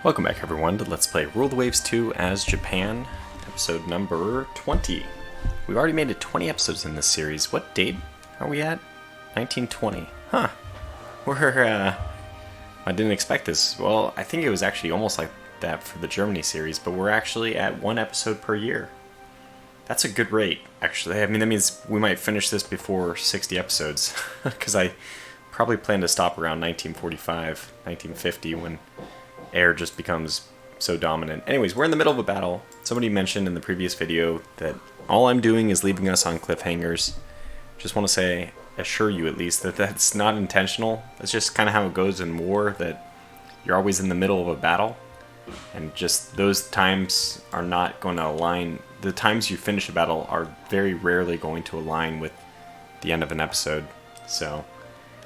Welcome back everyone to Let's Play Rule the Waves 2 as Japan, episode number 20. We've already made it 20 episodes in this series. What date are we at? 1920. Huh. I didn't expect this. Well, I think it was actually almost like that for the Germany series, but we're actually at one episode per year. That's a good rate, actually. I mean, that means we might finish this before 60 episodes, because I probably plan to stop around 1945, 1950, when air just becomes so dominant. Anyways, we're in the middle of a battle. Somebody mentioned in the previous video that all I'm doing is leaving us on cliffhangers. Just want to say, assure you at least, that that's not intentional. That's just kind of how it goes in war, that you're always in the middle of a battle. And just those times are not going to align. The times you finish a battle are very rarely going to align with the end of an episode. So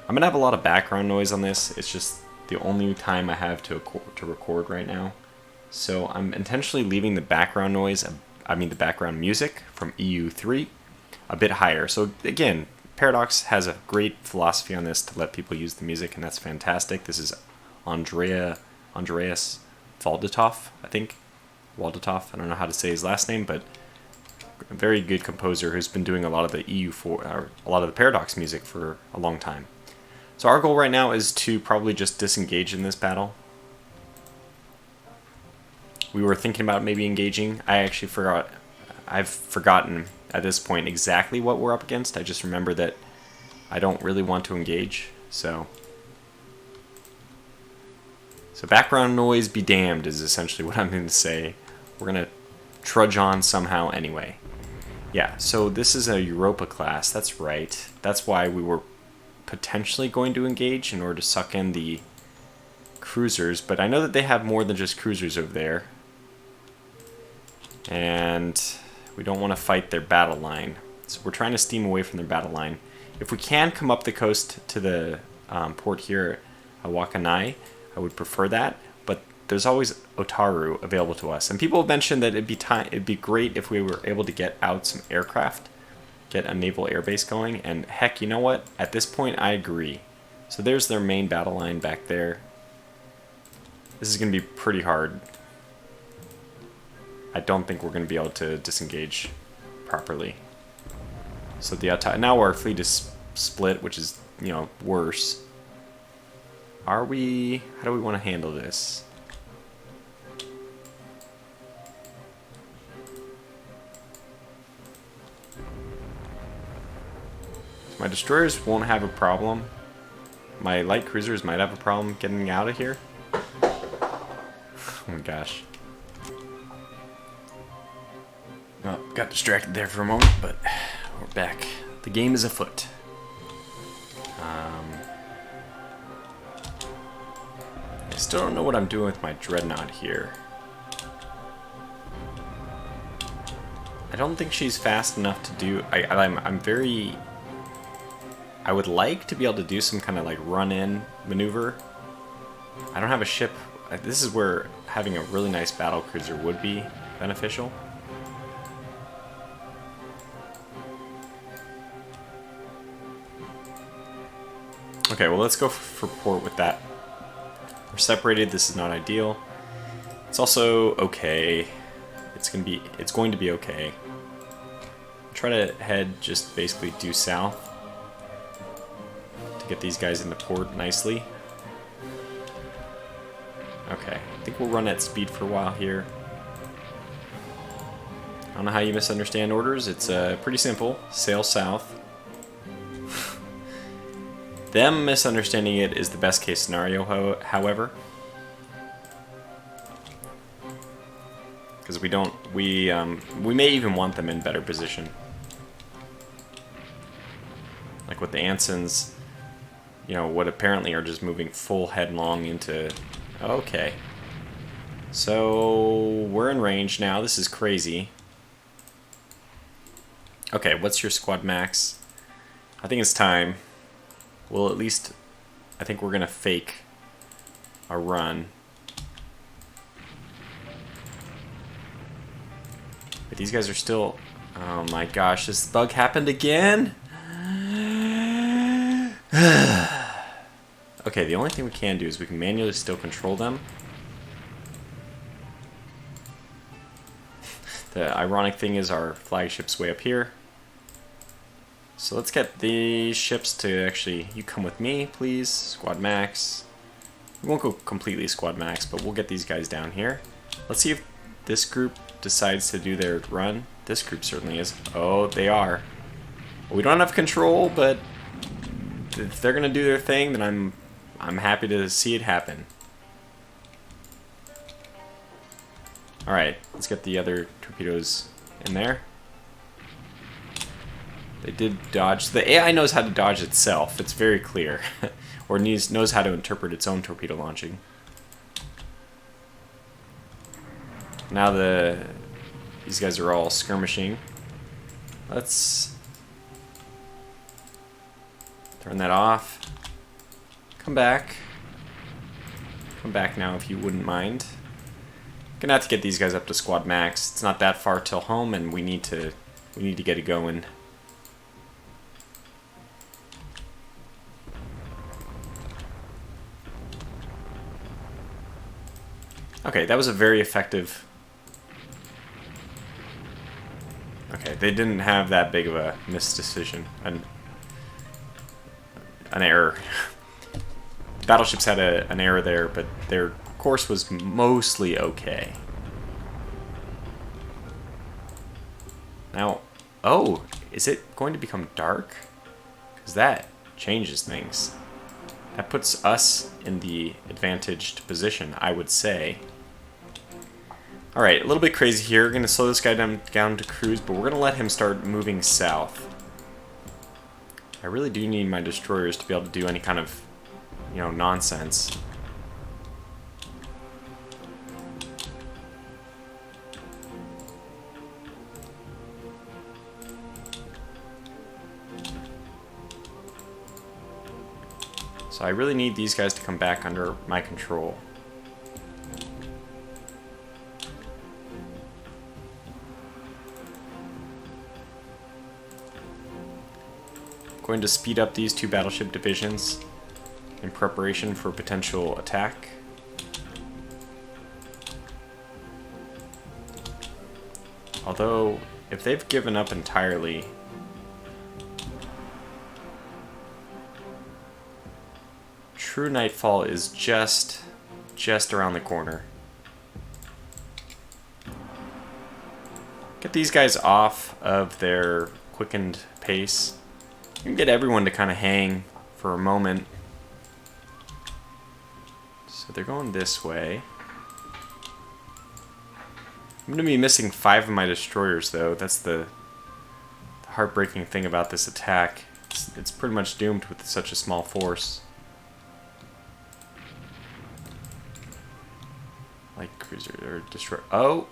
I'm going to have a lot of background noise on this. It's just the only time I have to record right now. So I'm intentionally leaving the background noise, the background music from EU3 a bit higher. So again, Paradox has a great philosophy on this to let people use the music, and that's fantastic. This is Andreas Waldetoff, I think. Waldetoff, I don't know how to say his last name, but a very good composer who's been doing a lot of the a lot of the Paradox music for a long time. So our goal right now is to probably just disengage in this battle. We were thinking about maybe engaging. I've forgotten at this point exactly what we're up against. I just remember that I don't really want to engage. So background noise be damned is essentially what I'm going to say. We're going to trudge on somehow anyway. Yeah, so this is a Europa class. That's right. That's why we were potentially going to engage in order to suck in the cruisers, but I know that they have more than just cruisers over there, and we don't want to fight their battle line, so we're trying to steam away from their battle line. If we can come up the coast to the port here at Wakanai, I would prefer that, but there's always Otaru available to us, and people have mentioned that it'd be great if we were able to get out some aircraft, get a naval airbase going, and heck, you know what? At this point, I agree. So there's their main battle line back there. This is going to be pretty hard. I don't think we're going to be able to disengage properly. So now our fleet is split, which is, worse. How do we want to handle this? My destroyers won't have a problem. My light cruisers might have a problem getting out of here. Oh my gosh. Well, got distracted there for a moment, but we're back. The game is afoot. I still don't know what I'm doing with my Dreadnought here. I don't think she's fast enough to do... I would like to be able to do some kind of like run-in maneuver. I don't have a ship. This is where having a really nice battle cruiser would be beneficial. Okay, well, let's go for port with that. We're separated. This is not ideal. It's also okay. It's going to be okay. Try to head just basically due south to get these guys into port nicely. Okay, I think we'll run at speed for a while here. I don't know how you misunderstand orders. It's pretty simple. Sail south. Them misunderstanding it is the best case scenario, however. Because we may even want them in better position. Like with the Ansons, what apparently are just moving full headlong into... Okay. So, we're in range now. This is crazy. Okay, what's your squad max? I think it's time. Well, at least, I think we're going to fake a run. But these guys are still... Oh my gosh, this bug happened again? Okay, the only thing we can do is we can manually still control them. The ironic thing is our flagship's way up here. So let's get these ships to actually... You come with me, please. Squad max. We won't go completely squad max, but we'll get these guys down here. Let's see if this group decides to do their run. This group certainly is. Oh, they are. We don't have control, but if they're gonna do their thing, then I'm happy to see it happen. Alright, let's get the other torpedoes in there. They did dodge. The AI knows how to dodge itself. It's very clear. Or knows how to interpret its own torpedo launching. Now these guys are all skirmishing. Let's turn that off. Come back. Come back now if you wouldn't mind. Gonna have to get these guys up to squad max. It's not that far till home, and we need to get it going. Okay, that was a very effective... Okay, they didn't have that big of a misdecision. An error. Battleships had an error there, but their course was mostly okay. Now, oh, is it going to become dark? Because that changes things. That puts us in the advantaged position, I would say. Alright, a little bit crazy here. We're going to slow this guy down to cruise, but we're going to let him start moving south. I really do need my destroyers to be able to do any kind of, you know, nonsense. So I really need these guys to come back under my control. Going to speed up these two battleship divisions in preparation for potential attack. Although, if they've given up entirely, true nightfall is just around the corner. Get these guys off of their quickened pace. You can get everyone to kind of hang for a moment. So they're going this way. I'm going to be missing 5 of my destroyers, though. That's the heartbreaking thing about this attack. It's pretty much doomed with such a small force. Light cruiser or destroy. Oh,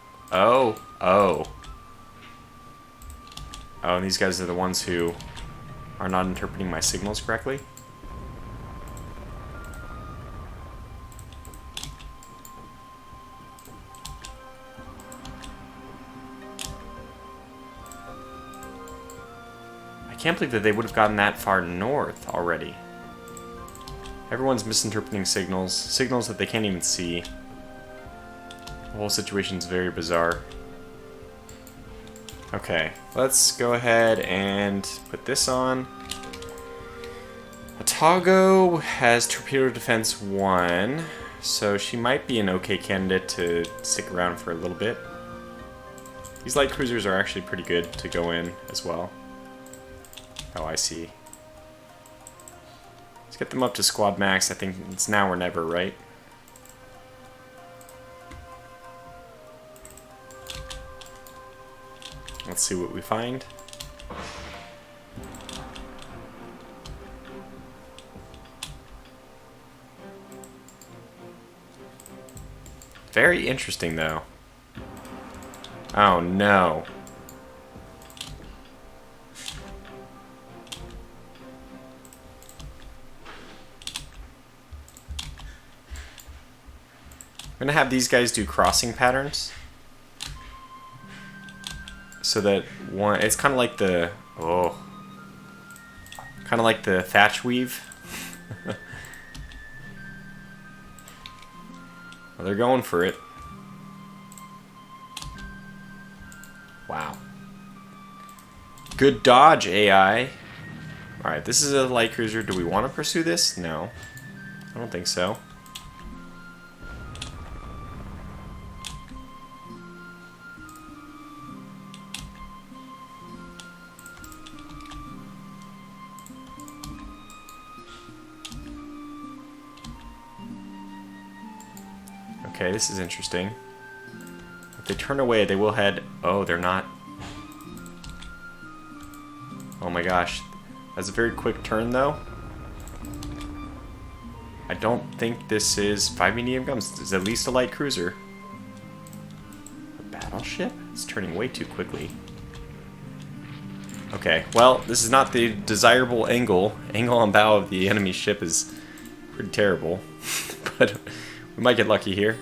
and these guys are the ones who are not interpreting my signals correctly. I can't believe that they would have gotten that far north already. Everyone's misinterpreting signals that they can't even see. The whole situation's very bizarre. Okay, let's go ahead and put this on. Atago has torpedo defense 1, so she might be an okay candidate to stick around for a little bit. These light cruisers are actually pretty good to go in as well. Oh, I see. Let's get them up to squad max. I think it's now or never, right? Let's see what we find. Very interesting, though. Oh, no. I'm gonna have these guys do crossing patterns. So that one, it's kind of like the, kind of like the thatch weave. Well, they're going for it. Good dodge, AI. Alright, this is a light cruiser. Do we want to pursue this? No. I don't think so. Okay, this is interesting. If they turn away, they will head... Oh, they're not... Oh my gosh. That's a very quick turn, though. I don't think this is 5 medium guns. This is at least a light cruiser. A battleship? It's turning way too quickly. Okay, well, this is not the desirable angle. Angle on bow of the enemy ship is pretty terrible. But we might get lucky here.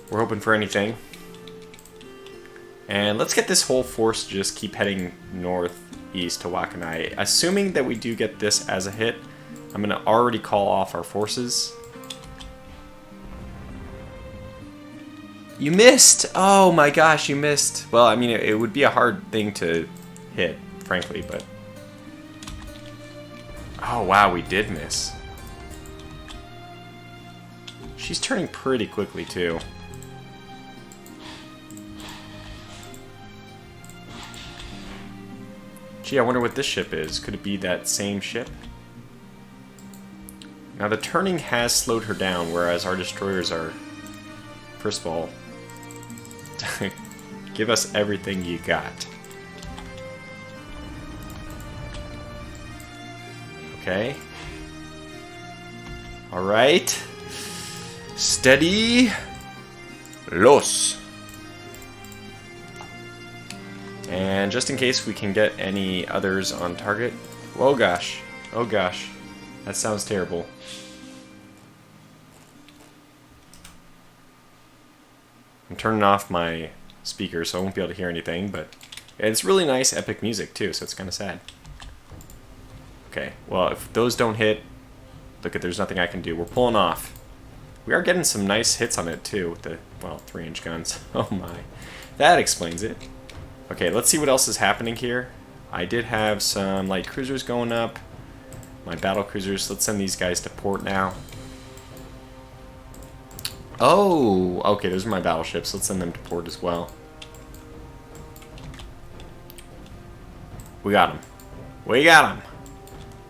We're hoping for anything. And let's get this whole force to just keep heading northeast to Wakanai. Assuming that we do get this as a hit, I'm going to already call off our forces. You missed! Oh my gosh, you missed. Well, I mean, it would be a hard thing to hit, frankly, but... Oh wow, we did miss. She's turning pretty quickly, too. Gee, I wonder what this ship is. Could it be that same ship? Now, the turning has slowed her down, whereas our destroyers are... First of all, give us everything you got. Okay. Alright. Steady. Los. And just in case we can get any others on target. Oh gosh. Oh gosh. That sounds terrible. I'm turning off my speaker so I won't be able to hear anything, but it's really nice epic music too, so it's kind of sad. Okay, well, if those don't hit, look at, there's nothing I can do. We're pulling off. We are getting some nice hits on it too with the, well, 3-inch guns. Oh my. That explains it. Okay, let's see what else is happening here. I did have some light cruisers going up. My battle cruisers. Let's send these guys to port now. Oh, okay, those are my battleships. Let's send them to port as well. We got them. We got them.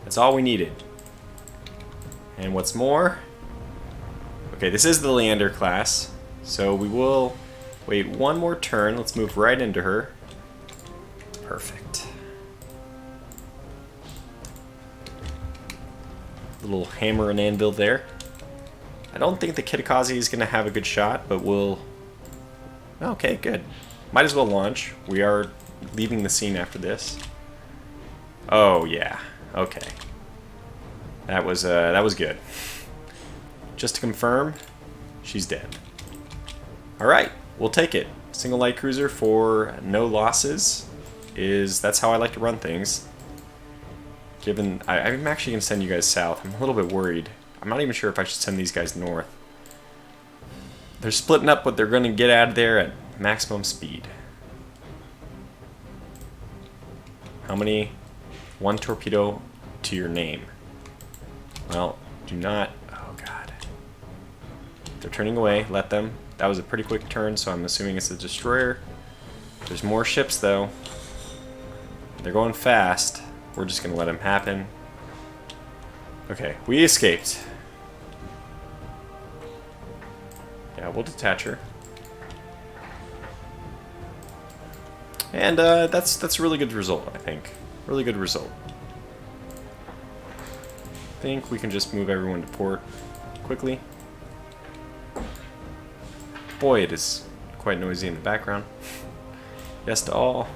That's all we needed. And what's more... Okay, this is the Leander class. So we will wait one more turn. Let's move right into her. Perfect. Little hammer and anvil there. I don't think the Kitakaze is going to have a good shot, but we'll... Okay, good. Might as well launch. We are leaving the scene after this. Oh, yeah. Okay. That was good. Just to confirm, she's dead. Alright, we'll take it. Single light cruiser for no losses that's how I like to run things. Given, I'm actually going to send you guys south. I'm a little bit worried. I'm not even sure if I should send these guys north. They're splitting up, but they're going to get out of there at maximum speed. How many? 1 torpedo to your name. Well, do not... Oh, God. They're turning away. Let them. That was a pretty quick turn, so I'm assuming it's a destroyer. There's more ships, though. They're going fast. We're just going to let them happen. Okay, we escaped. Yeah, we'll detach her. And that's a really good result, I think. Really good result. I think we can just move everyone to port quickly. Boy, it is quite noisy in the background. Yes to all.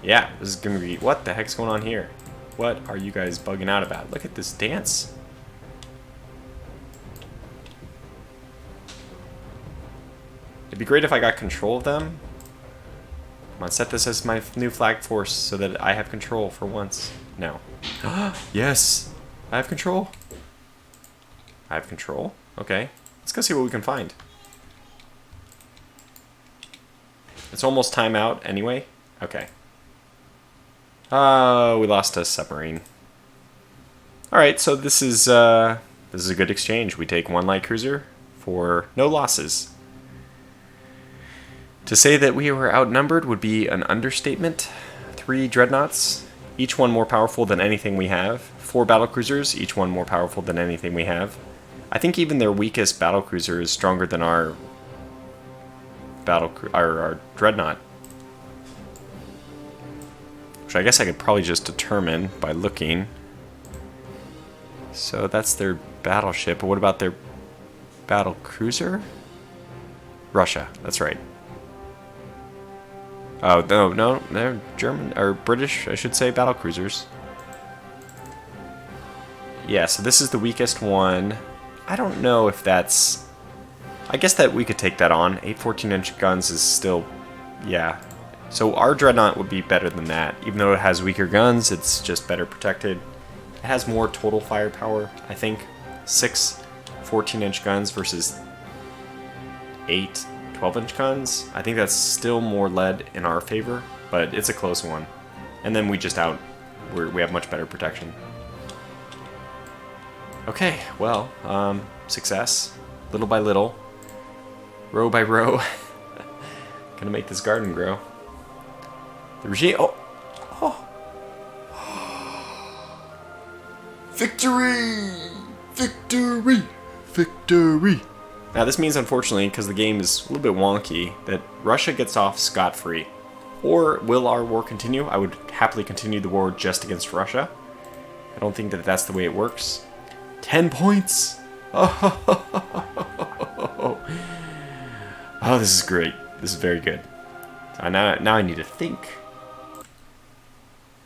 Yeah, this is gonna be... What the heck's going on here? What are you guys bugging out about? Look at this dance. It'd be great if I got control of them. Come on, set this as my new flag force so that I have control for once. No. Yes! I have control. I have control? Okay. Let's go see what we can find. It's almost time out anyway. Okay. We lost a submarine. Alright, so this is a good exchange. We take 1 light cruiser for no losses. To say that we were outnumbered would be an understatement. 3 dreadnoughts, each one more powerful than anything we have. 4 battlecruisers, each one more powerful than anything we have. I think even their weakest battlecruiser is stronger than our our dreadnought. Which I guess I could probably just determine by looking. So that's their battleship, but what about their battlecruiser? Russia, that's right. Oh, no, they're German, or British, I should say, battlecruisers. Yeah, so this is the weakest one. I don't know if that's... I guess that we could take that on. 8 14-inch guns is still... Yeah. So our Dreadnought would be better than that. Even though it has weaker guns, it's just better protected. It has more total firepower, I think. 6 14-inch guns versus 8 12-inch guns. I think that's still more lead in our favor, but it's a close one. And then we just we have much better protection. Okay, well, success. Little by little. Row by row. Gonna make this garden grow. The regime... Oh! Victory! Victory! Victory! Now this means, unfortunately, because the game is a little bit wonky, that Russia gets off scot-free. Or will our war continue? I would happily continue the war just against Russia. I don't think that that's the way it works. 10 points! Oh, this is great. This is very good. Now I need to think.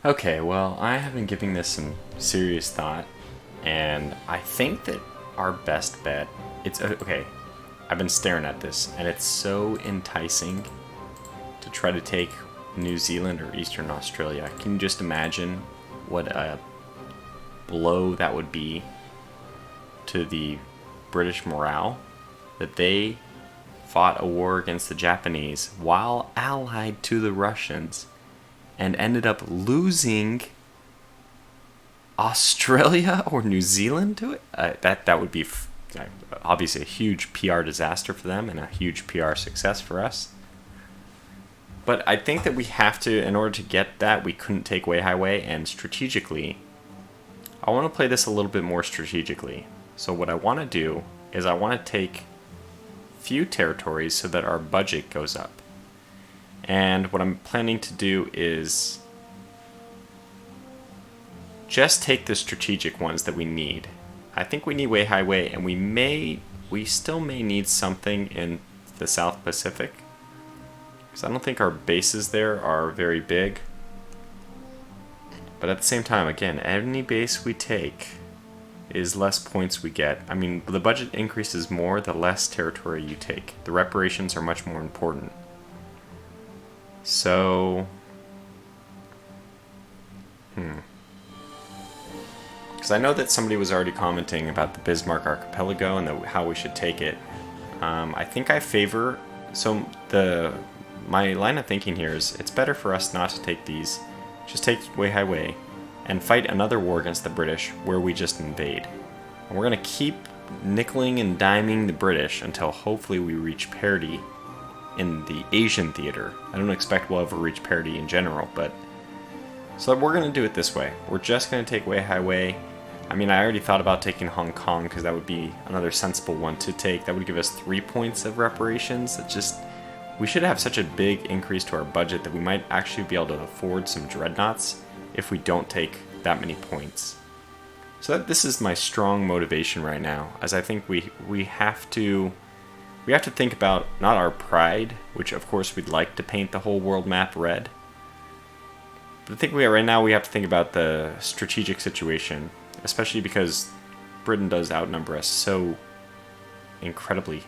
Okay, well, I have been giving this some serious thought, and I think that our best bet... It's okay, I've been staring at this, and it's so enticing to try to take New Zealand or Eastern Australia. Can you just imagine what a blow that would be to the British morale? That they fought a war against the Japanese while allied to the Russians and ended up losing Australia or New Zealand to it. That would be obviously a huge PR disaster for them and a huge PR success for us. But I think that we have to, in order to get that, we couldn't take Weihaiwei, and strategically, I want to play this a little bit more strategically. So what I want to do is I want to take few territories so that our budget goes up. And what I'm planning to do is just take the strategic ones that we need. I think we need Weihaiwei, and we still may need something in the South Pacific, because I don't think our bases there are very big. But at the same time, again, any base we take is less points we get. I mean, the budget increases more the less territory you take. The reparations are much more important. So, because I know that somebody was already commenting about the Bismarck Archipelago and how we should take it. I think I favor... So, my line of thinking here is it's better for us not to take these. Just take Weihaiwei and fight another war against the British where we just invade. And we're going to keep nickeling and diming the British until hopefully we reach parity in the Asian theater. I don't expect we'll ever reach parity in general, but... So we're going to do it this way. We're just going to take Weihaiwei. I mean, I already thought about taking Hong Kong because that would be another sensible one to take. That would give us 3 points of reparations. It just... We should have such a big increase to our budget that we might actually be able to afford some dreadnoughts if we don't take that many points. So this is my strong motivation right now, as I think we have to think about not our pride, which of course we'd like to paint the whole world map red. But I think right now we have to think about the strategic situation, especially because Britain does outnumber us so incredibly.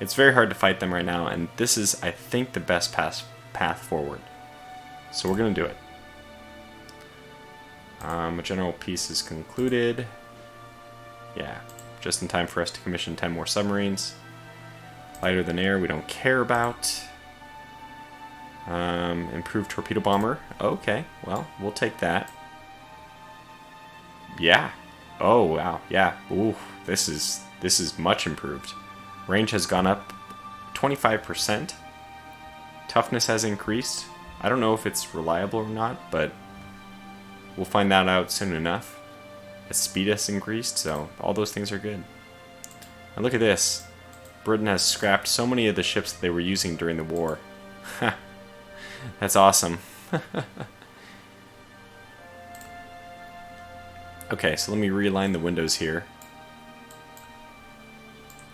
It's very hard to fight them right now, and this is, I think, the best path forward. So we're going to do it. A general peace is concluded. Yeah, just in time for us to commission 10 more submarines. Lighter than air, we don't care about. Improved torpedo bomber. Okay, well, we'll take that. Yeah. Oh, wow. Yeah. Ooh, this is much improved. Range has gone up 25%. Toughness has increased. I don't know if it's reliable or not, but we'll find that out soon enough. The speed has increased, so all those things are good. And look at this. Britain has scrapped so many of the ships that they were using during the war. That's awesome. Okay, so let me realign the windows here.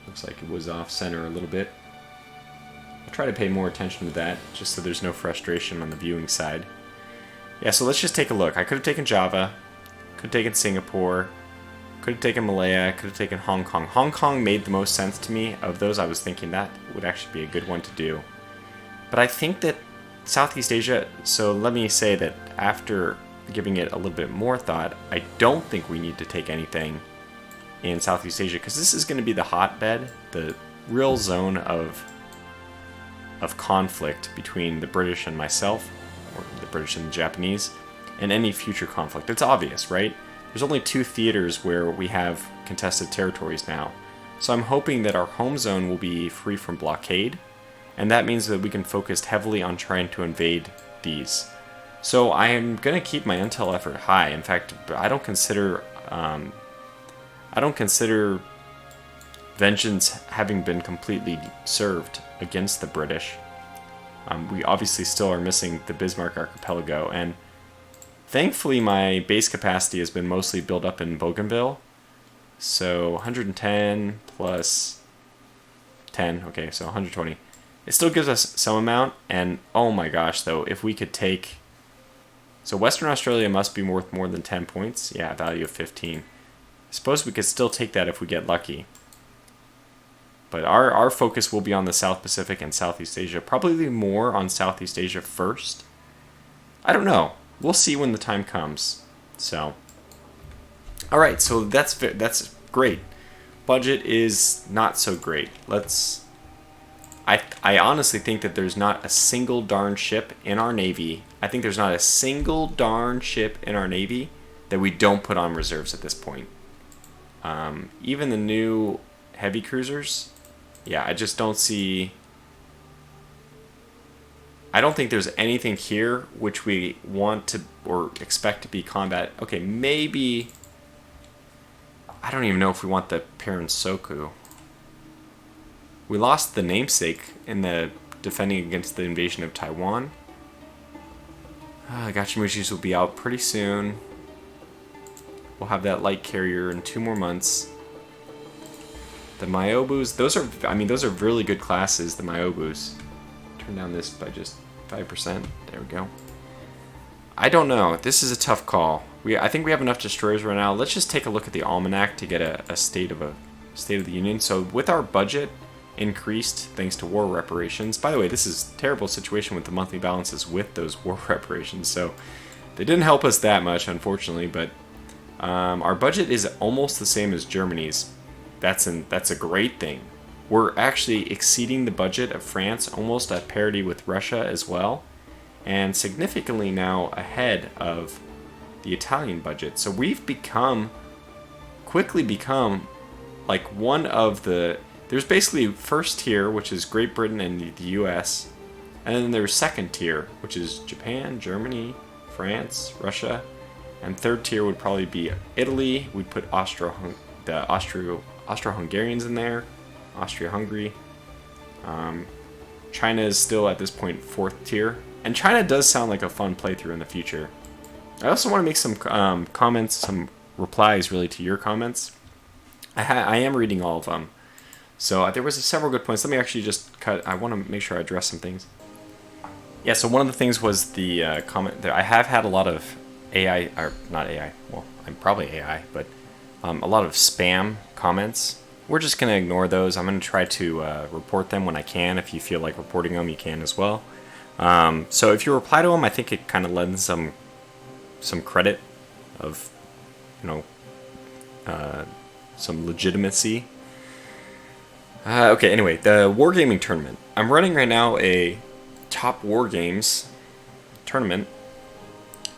Looks like it was off center a little bit. I'll try to pay more attention to that, just so there's no frustration on the viewing side. Yeah, so let's just take a look. I could have taken Java, could have taken Singapore, could have taken Malaya, could have taken Hong Kong. Hong Kong made the most sense to me. Of those, I was thinking that would actually be a good one to do. But I think that Southeast Asia, so let me say that after giving it a little bit more thought, I don't think we need to take anything in Southeast Asia, because this is going to be the hotbed, the real zone of conflict between the British and myself, or the British and the Japanese, and any future conflict. It's obvious, right? There's only 2 theaters where we have contested territories now. So I'm hoping that our home zone will be free from blockade, and that means that we can focus heavily on trying to invade these. So I am going to keep my intel effort high. In fact, I don't consider vengeance having been completely served against the British. We obviously still are missing the Bismarck Archipelago, and thankfully my base capacity has been mostly built up in Bougainville. So 110 plus 10, okay, so 120. It still gives us some amount, and oh my gosh, though, if we could take... So Western Australia must be worth more than 10 points. Yeah, value of 15. I suppose we could still take that if we get lucky. But our focus will be on the South Pacific and Southeast Asia. Probably more on Southeast Asia first. I don't know. We'll see when the time comes. So, all right. So that's great. Budget is not so great. I honestly think that there's not a single darn ship in our Navy. I think there's not a single darn ship in our Navy that we don't put on reserves at this point. Even the new heavy cruisers, yeah, I just don't see... I don't think there's anything here which we want to or expect to be combat. Okay, maybe... I don't even know if we want the Paransoku. We lost the namesake in the defending against the invasion of Taiwan. Gachimushis will be out pretty soon. We'll have that light carrier in 2 more months. The Myobus, those are really good classes, the Myobus. Turn down this by just 5%. There we go. I don't know. This is a tough call. I think we have enough destroyers right now. Let's just take a look at the almanac to get a state of the union. So with our budget increased thanks to war reparations. By the way, this is a terrible situation with the monthly balances with those war reparations. So they didn't help us that much, unfortunately. But our budget is almost the same as Germany's. That's a great thing. We're actually exceeding the budget of France, almost at parity with Russia as well, and significantly now ahead of the Italian budget. So we've quickly become like one of the... There's basically first tier, which is Great Britain and the US, and then there's second tier, which is Japan, Germany, France, Russia, and third tier would probably be Italy. We'd put the Austro-Hungarians in there, Austria-Hungary. China is still at this point 4th tier, and China does sound like a fun playthrough in the future. I also want to make some comments, some replies really to your comments. I am reading all of them. So there was several good points. Let me actually just cut. I want to make sure I address some things. Yeah, so one of the things was the comment that I have had a lot of AI, or not AI, well, I'm probably AI, but a lot of spam comments. We're just going to ignore those. I'm going to try to report them when I can. If you feel like reporting them, you can as well. So if you reply to them, I think it kind of lends some credit of, some legitimacy. Okay, anyway, the Wargaming tournament. I'm running right now a top war games tournament.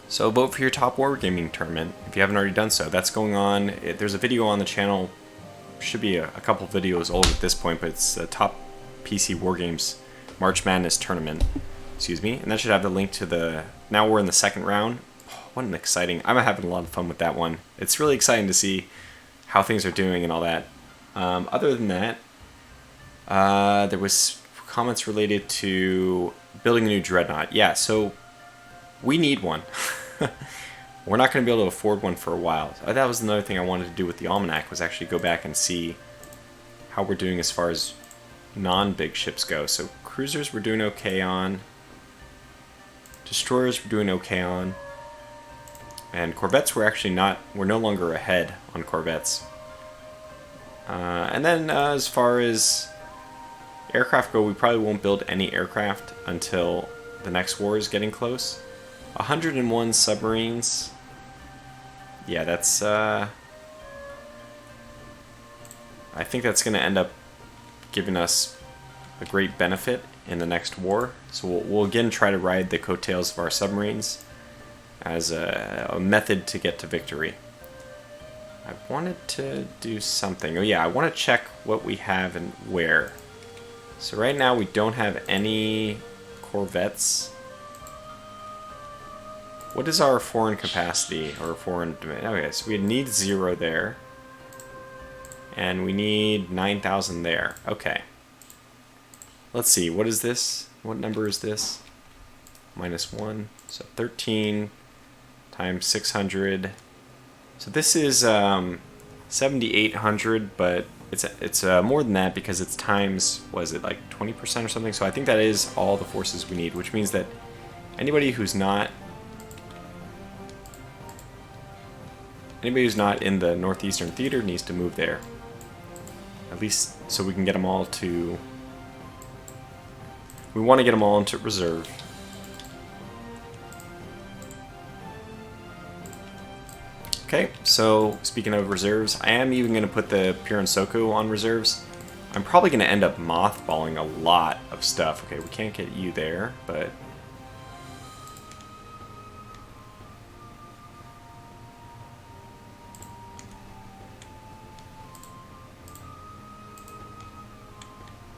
So vote for your top wargaming tournament if you haven't already done so. That's going on. There's a video on the channel. Should be a couple videos old at this point, but it's the top PC wargames March Madness tournament. Excuse me. And that should have the link to the. Now we're in the second round. Oh, what an exciting! I'm having a lot of fun with that one. It's really exciting to see how things are doing and all that. Other than that, there was comments related to building a new Dreadnought. Yeah, so we need one. We're not going to be able to afford one for a while. That was another thing I wanted to do with the Almanac, was actually go back and see how we're doing as far as non-big ships go. So cruisers we're doing okay on. Destroyers we're doing okay on. And corvettes we're actually not, we're no longer ahead on corvettes. And then as far as aircraft go, we probably won't build any aircraft until the next war is getting close. 101 submarines. Yeah, that's I think that's going to end up giving us a great benefit in the next war. So we'll again try to ride the coattails of our submarines as a method to get to victory. I wanted to do something. Oh yeah, I want to check what we have and where. So right now we don't have any corvettes. What is our foreign capacity, or foreign demand? Okay, so we need 0 there. And we need 9,000 there. Okay. Let's see, what is this? What number is this? -1. So 13 times 600. So this is 7,800, but it's more than that because it's times, was it like 20% or something? So I think that is all the forces we need, which means that anybody who's not in the Northeastern Theater needs to move there. At least so we can get them all to... We want to get them all into reserve. Okay, so speaking of reserves, I am even going to put the Piransoku on reserves. I'm probably going to end up mothballing a lot of stuff. Okay, we can't get you there, but...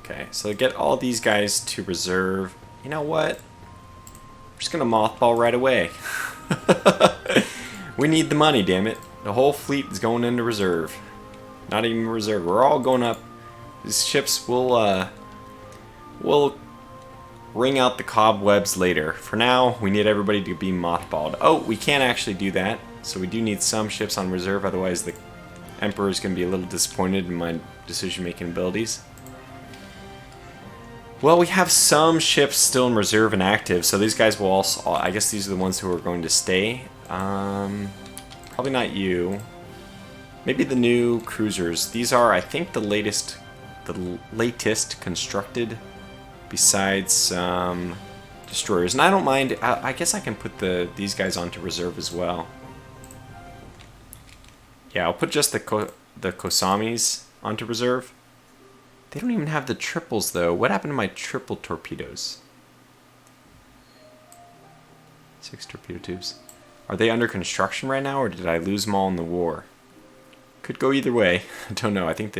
Okay, so get all these guys to reserve. You know what? I'm just going to mothball right away. We need the money, damn it. The whole fleet is going into reserve. Not even reserve. We're all going up. These ships will wring out the cobwebs later. For now, we need everybody to be mothballed. Oh, we can't actually do that. So we do need some ships on reserve. Otherwise, the Emperor is going to be a little disappointed in my decision-making abilities. Well, we have some ships still in reserve and active, so these guys will also... I guess these are the ones who are going to stay. Probably not you. Maybe the new cruisers. These are, I think, the latest constructed, besides some destroyers. And I don't mind. I guess I can put these guys onto reserve as well. Yeah, I'll put just the Kosamis onto reserve. They don't even have the triples, though. What happened to my triple torpedoes? 6 torpedo tubes. Are they under construction right now, or did I lose them all in the war? Could go either way. I don't know. I think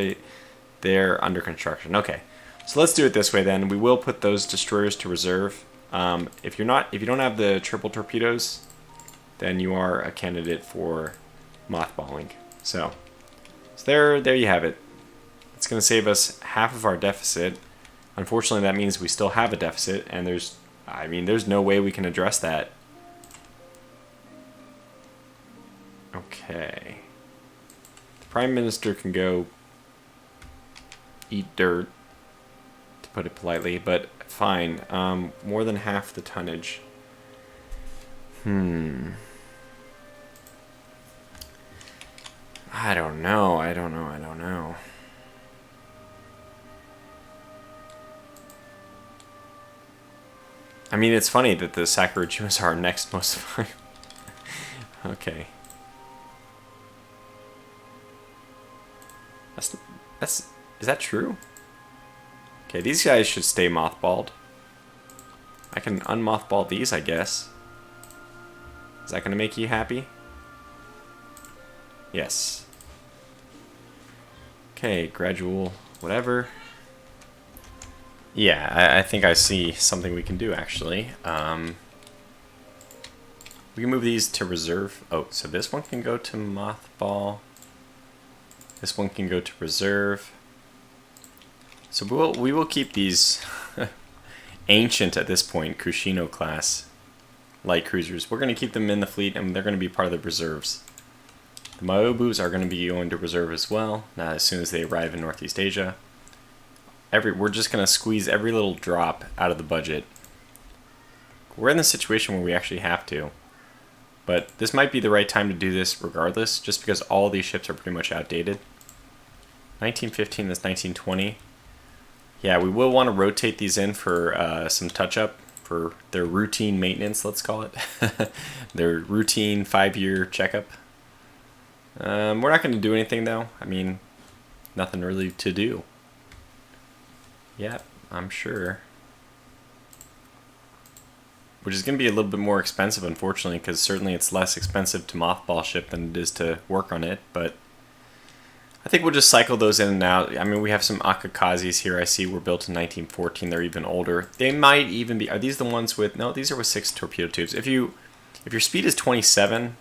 they're under construction. Okay, so let's do it this way then. We will put those destroyers to reserve. If you don't have the triple torpedoes, then you are a candidate for mothballing. So there you have it. It's going to save us half of our deficit. Unfortunately, that means we still have a deficit, and there's no way we can address that. Okay. The Prime Minister can go eat dirt, to put it politely, but fine. More than half the tonnage. I don't know. I mean, it's funny that the Sakurajimas are next most of the time. Okay. Is that true? Okay, these guys should stay mothballed. I can unmothball these, I guess. Is that going to make you happy? Yes. Okay, gradual whatever. Yeah, I think I see something we can do, actually. We can move these to reserve. Oh, so this one can go to mothball. This one can go to reserve. So we will keep these ancient at this point, Kushino class light cruisers. We're going to keep them in the fleet, and they're going to be part of the reserves. The Maobus are going to be going to reserve as well, now as soon as they arrive in Northeast Asia. We're just going to squeeze every little drop out of the budget. We're in the situation where we actually have to. But this might be the right time to do this regardless, just because all these ships are pretty much outdated. 1915 is 1920. Yeah, we will want to rotate these in for some touch-up, for their routine maintenance, let's call it. Their routine 5-year checkup. We're not going to do anything, though. I mean, nothing really to do. Yep, I'm sure. Which is going to be a little bit more expensive, unfortunately, because certainly it's less expensive to mothball ship than it is to work on it, but I think we'll just cycle those in and out. I mean, we have some Akakazis here I see were built in 1914. They're even older. They might even be... Are these the ones with... No, these are with 6 torpedo tubes. If your speed is 27,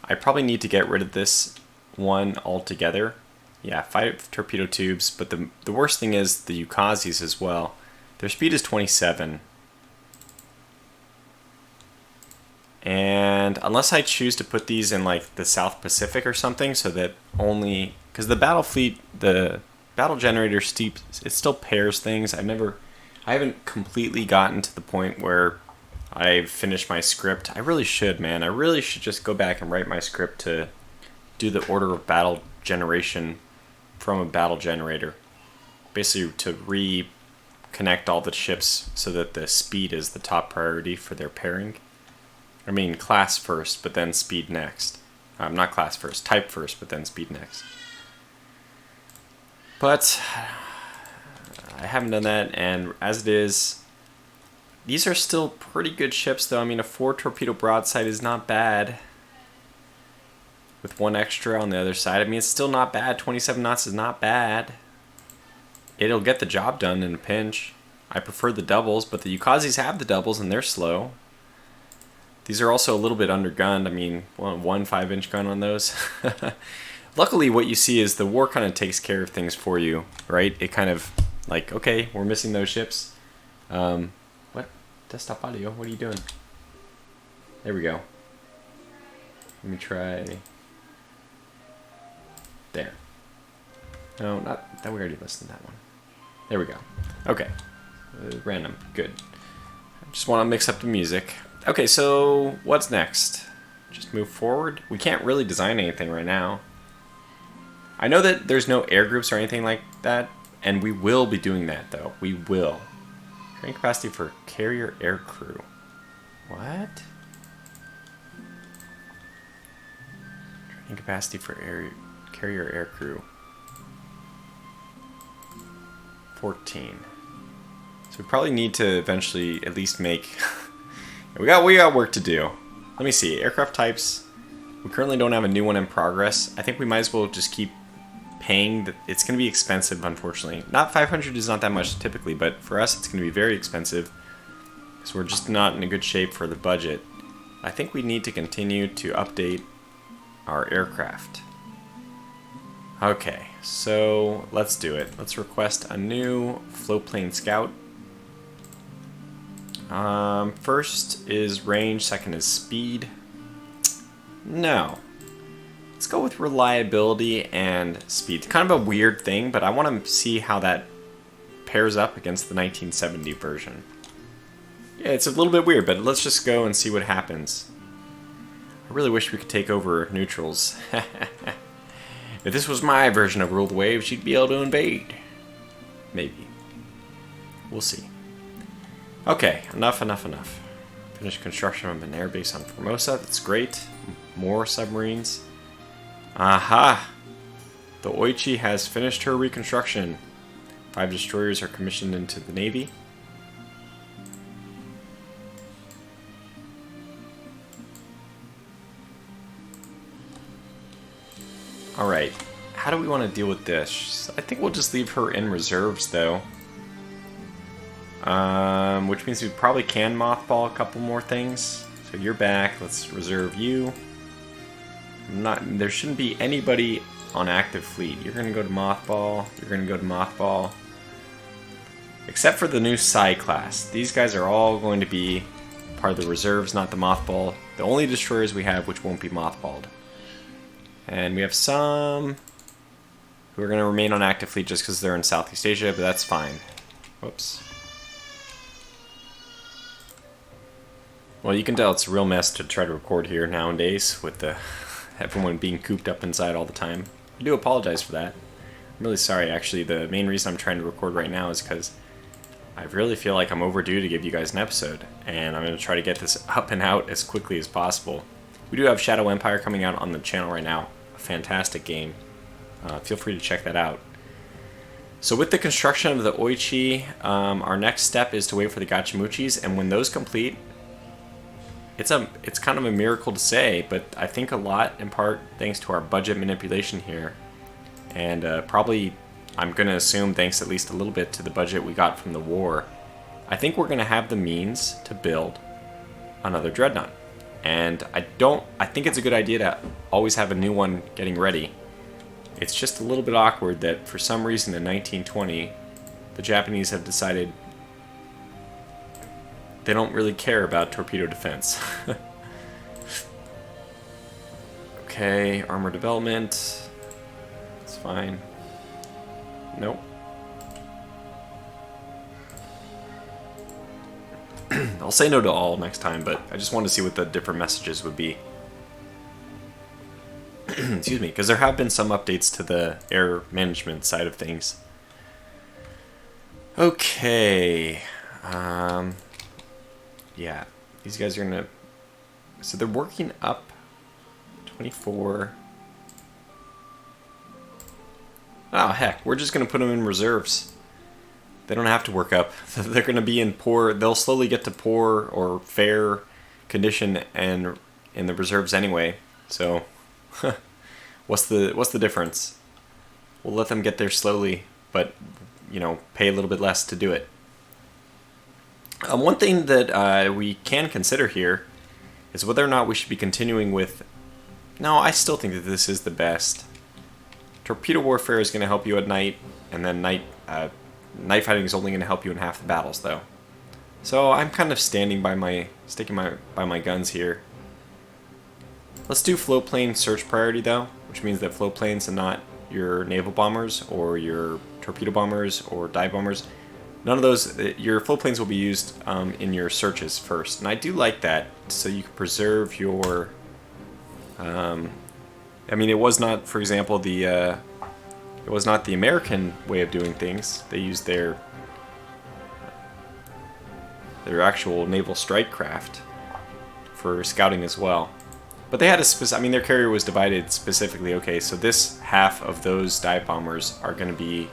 I probably need to get rid of this one altogether. Yeah, 5 torpedo tubes, but the worst thing is the Ukazis as well. Their speed is 27. And unless I choose to put these in like the South Pacific or something, so that only, because the battle fleet, the battle generator it still pairs things. I haven't completely gotten to the point where I've finished my script. I really should, man. I really should just go back and write my script to do the order of battle generation from a battle generator. Basically to reconnect all the ships so that the speed is the top priority for their pairing. I mean, class first, but then speed next. Not class first, type first, but then speed next. But I haven't done that, and as it is, these are still pretty good ships, though. I mean, a 4 torpedo broadside is not bad. With 1 extra on the other side. I mean, it's still not bad. 27 knots is not bad. It'll get the job done in a pinch. I prefer the doubles, but the Ukazis have the doubles, and they're slow. These are also a little bit undergunned. I mean, one 5-inch gun on those. Luckily, what you see is the war kind of takes care of things for you, right? It kind of, like, okay, we're missing those ships. What? Desktop audio, what are you doing? There we go. Let me try... There. No, not that. We already listened to that one. There we go. Okay. Random. Good. I just want to mix up the music. Okay, so what's next? Just move forward? We can't really design anything right now. I know that there's no air groups or anything like that, and we will be doing that, though. We will. Training capacity for carrier air crew. What? Training capacity for carrier air crew. 14. So we probably need to eventually at least make... We got work to do. Let me see. Aircraft types. We currently don't have a new one in progress. I think we might as well just keep paying. It's going to be expensive, unfortunately. Not 500 is not that much typically, but for us it's going to be very expensive. Because we're just not in a good shape for the budget. I think we need to continue to update our aircraft. Okay, so let's do it. Let's request a new floatplane scout. First is range, second is speed. No. Let's go with reliability and speed. Kind of a weird thing, but I want to see how that pairs up against the 1970 version. Yeah, it's a little bit weird, but let's just go and see what happens. I really wish we could take over neutrals. If this was my version of Rule the Waves, she'd be able to invade. Maybe. We'll see. Okay, enough. Finished construction of an airbase on Formosa. That's great. More submarines. Aha! The Oichi has finished her reconstruction. 5 destroyers are commissioned into the Navy. do we want to deal with this? I think we'll just leave her in reserves, though. Which means we probably can mothball a couple more things. So you're back. Let's reserve you. There shouldn't be anybody on active fleet. You're going to go to mothball. You're going to go to mothball. Except for the new Psi class. These guys are all going to be part of the reserves, not the mothball. The only destroyers we have which won't be mothballed. And we have some who are going to remain on active fleet just because they're in Southeast Asia, but that's fine. Whoops. Well, you can tell it's a real mess to try to record here nowadays with everyone being cooped up inside all the time. I do apologize for that. I'm really sorry, actually. The main reason I'm trying to record right now is because I really feel like I'm overdue to give you guys an episode, and I'm going to try to get this up and out as quickly as possible. We do have Shadow Empire coming out on the channel right now. A fantastic game. Feel free to check that out. So with the construction of the Oichi, our next step is to wait for the Gachimuchis, and when those complete, it's kind of a miracle to say, but I think a lot in part thanks to our budget manipulation here, and probably I'm going to assume thanks at least a little bit to the budget we got from the war. I think we're going to have the means to build another Dreadnought. And I think it's a good idea to always have a new one getting ready. It's just a little bit awkward that for some reason in 1920, the Japanese have decided they don't really care about torpedo defense. Okay, armor development. It's fine. Nope. I'll say no to all next time, but I just want to see what the different messages would be. Excuse me, because there have been some updates to the air management side of things. Okay. Yeah, these guys are gonna... So they're working up 24... Oh, heck, we're just going to put them in reserves. They don't have to work up. They're going to be in poor... They'll slowly get to poor or fair condition and in the reserves anyway. So, what's the difference? We'll let them get there slowly, but, you know, pay a little bit less to do it. One thing that we can consider here is whether or not we should be continuing with... No, I still think that this is the best. Torpedo warfare is going to help you at night, and then night fighting is only going to help you in half the battles, though. So I'm kind of sticking by my guns here. Let's do float plane search priority, though, which means that float planes and not your naval bombers or your torpedo bombers or dive bombers. None of those. Your float planes will be used in your searches first, and I do like that, so you can preserve your. I mean, it was not, for example, it was not the American way of doing things. They used their actual naval strike craft for scouting as well. But they had I mean, their carrier was divided specifically. Okay, so this half of those dive bombers are going to be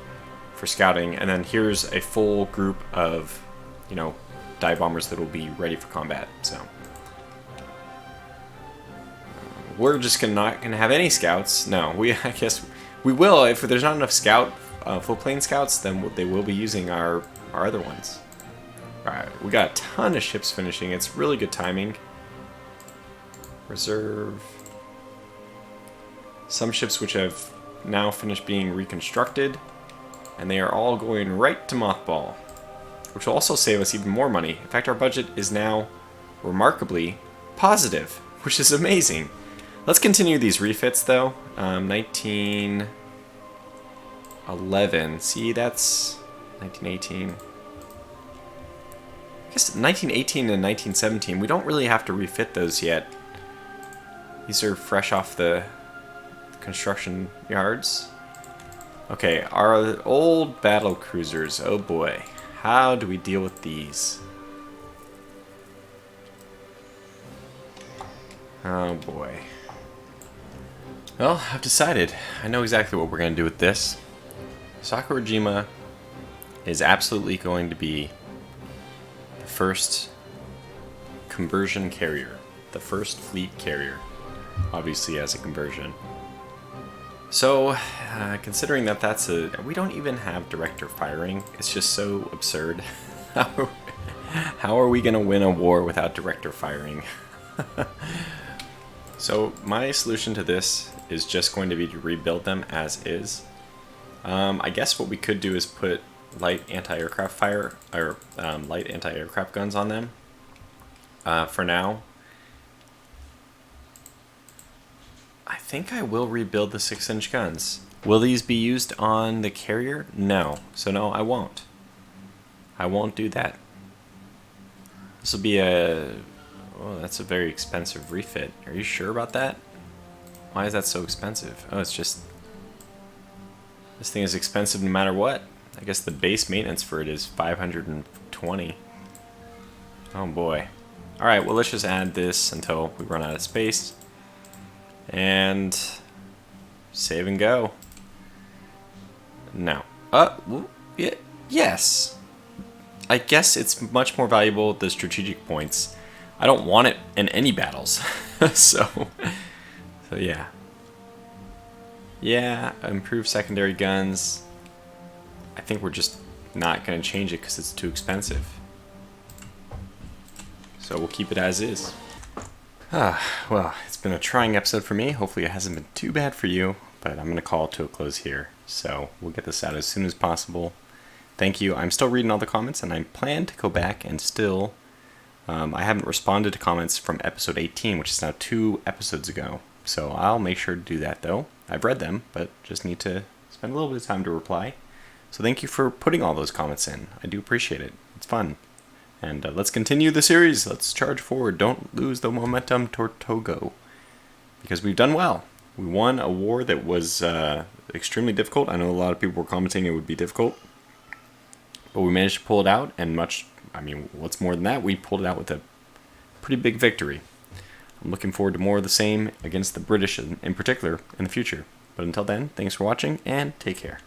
for scouting, and then here's a full group of, you know, dive bombers that will be ready for combat. So. We're just not going to have any scouts. No, I guess we will. If there's not enough float plane scouts, then they will be using our other ones. Alright, we got a ton of ships finishing. It's really good timing. Reserve. Some ships which have now finished being reconstructed, and they are all going right to mothball, which will also save us even more money. In fact, our budget is now remarkably positive, which is amazing. Let's continue these refits, though. 1911. See, that's 1918. I guess 1918 and 1917, we don't really have to refit those yet. These are fresh off the construction yards. Okay, our old battle cruisers. Oh boy. How do we deal with these? Oh boy. Well, I've decided. I know exactly what we're going to do with this. Sakurajima is absolutely going to be the first conversion carrier. The first fleet carrier. Obviously as a conversion. So, considering that we don't even have director firing, it's just so absurd. How are we going to win a war without director firing? So, my solution to this is just going to be to rebuild them as is. I guess what we could do is put light anti-aircraft fire, or light anti-aircraft guns on them for now. I think I will rebuild the 6-inch guns. Will these be used on the carrier? No. So no, I won't. I won't do that. This will be a... Oh, that's a very expensive refit. Are you sure about that? Why is that so expensive? Oh, it's just... This thing is expensive no matter what. I guess the base maintenance for it is 520. Oh boy. Alright, well let's just add this until we run out of space. And save and go. No. Yeah, yes. I guess it's much more valuable, the strategic points. I don't want it in any battles. so yeah. Yeah, improve secondary guns. I think we're just not going to change it because it's too expensive. So we'll keep it as is. Well, it's been a trying episode for me. Hopefully it hasn't been too bad for you, but I'm going to call it to a close here. So we'll get this out as soon as possible. Thank you. I'm still reading all the comments, and I plan to go back and still... I haven't responded to comments from episode 18, which is now 2 episodes ago. So I'll make sure to do that, though. I've read them, but just need to spend a little bit of time to reply. So thank you for putting all those comments in. I do appreciate it. It's fun. And let's continue the series. Let's charge forward. Don't lose the momentum, Tortogo. Because we've done well. We won a war that was extremely difficult. I know a lot of people were commenting it would be difficult. But we managed to pull it out. And what's more than that? We pulled it out with a pretty big victory. I'm looking forward to more of the same against the British in particular in the future. But until then, thanks for watching and take care.